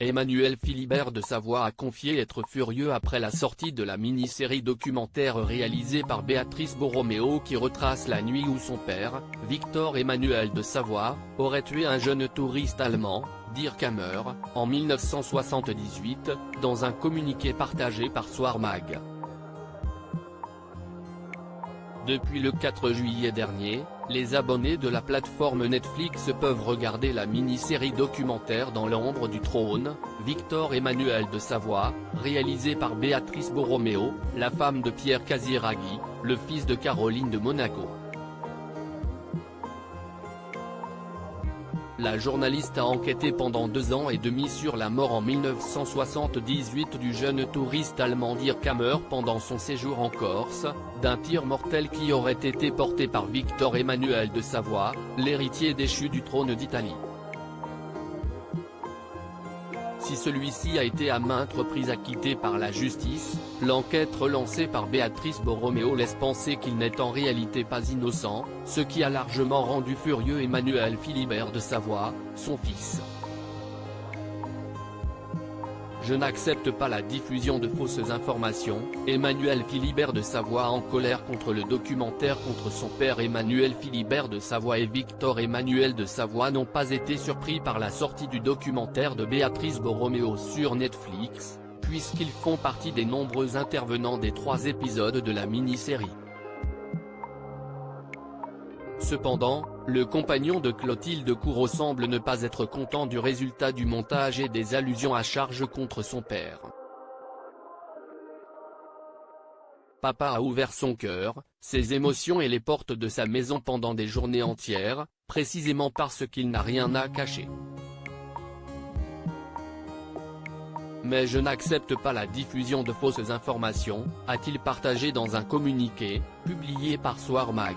Emmanuel Philibert de Savoie a confié être furieux après la sortie de la mini-série documentaire réalisée par Béatrice Borroméo qui retrace la nuit où son père, Victor Emmanuel de Savoie, aurait tué un jeune touriste allemand, Dirk Hammer, en 1978, dans un communiqué partagé par Soir Mag. Depuis le 4 juillet dernier, les abonnés de la plateforme Netflix peuvent regarder la mini-série documentaire Dans l'ombre du trône, Victor Emmanuel de Savoie, réalisée par Béatrice Borroméo, la femme de Pierre Casiraghi, le fils de Caroline de Monaco. La journaliste a enquêté pendant 2 ans et demi sur la mort en 1978 du jeune touriste allemand Dirk Hammer pendant son séjour en Corse, d'un tir mortel qui aurait été porté par Victor Emmanuel de Savoie, l'héritier déchu du trône d'Italie. Si celui-ci a été à maintes reprises acquitté par la justice, l'enquête relancée par Béatrice Borroméo laisse penser qu'il n'est en réalité pas innocent, ce qui a largement rendu furieux Emmanuel Philibert de Savoie, son fils. Je n'accepte pas la diffusion de fausses informations. Emmanuel Philibert de Savoie en colère contre le documentaire contre son père. Emmanuel Philibert de Savoie et Victor Emmanuel de Savoie n'ont pas été surpris par la sortie du documentaire de Béatrice Borroméo sur Netflix, puisqu'ils font partie des nombreux intervenants des 3 épisodes de la mini-série. Cependant, le compagnon de Clotilde Courreau semble ne pas être content du résultat du montage et des allusions à charge contre son père. Papa a ouvert son cœur, ses émotions et les portes de sa maison pendant des journées entières, précisément parce qu'il n'a rien à cacher. Mais je n'accepte pas la diffusion de fausses informations, a-t-il partagé dans un communiqué, publié par Soir Mag.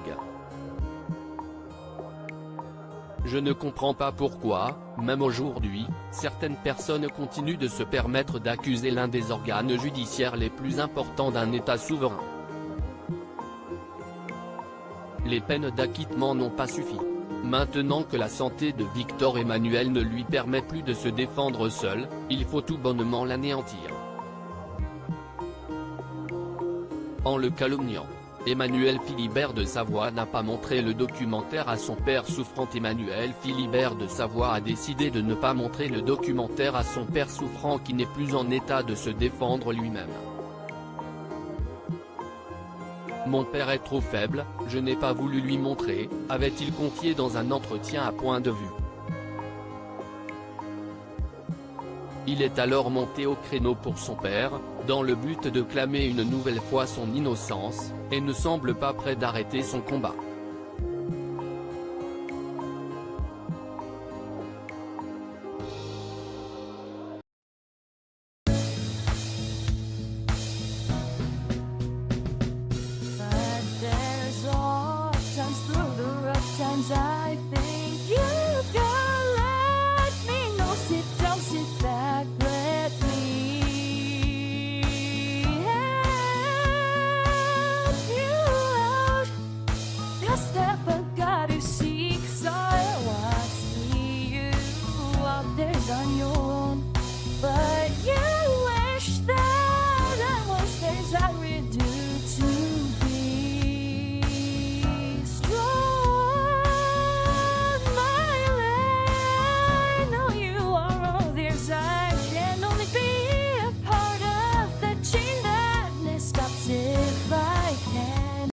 Je ne comprends pas pourquoi, même aujourd'hui, certaines personnes continuent de se permettre d'accuser l'un des organes judiciaires les plus importants d'un État souverain. Les peines d'acquittement n'ont pas suffi. Maintenant que la santé de Victor Emmanuel ne lui permet plus de se défendre seul, il faut tout bonnement l'anéantir. En le calomniant, Emmanuel Philibert de Savoie n'a pas montré le documentaire à son père souffrant. Emmanuel Philibert de Savoie a décidé de ne pas montrer le documentaire à son père souffrant qui n'est plus en état de se défendre lui-même. Mon père est trop faible, je n'ai pas voulu lui montrer, avait-il confié dans un entretien à Point de vue. Il est alors monté au créneau pour son père, dans le but de clamer une nouvelle fois son innocence, et ne semble pas prêt d'arrêter son combat. But there's all times through the rough times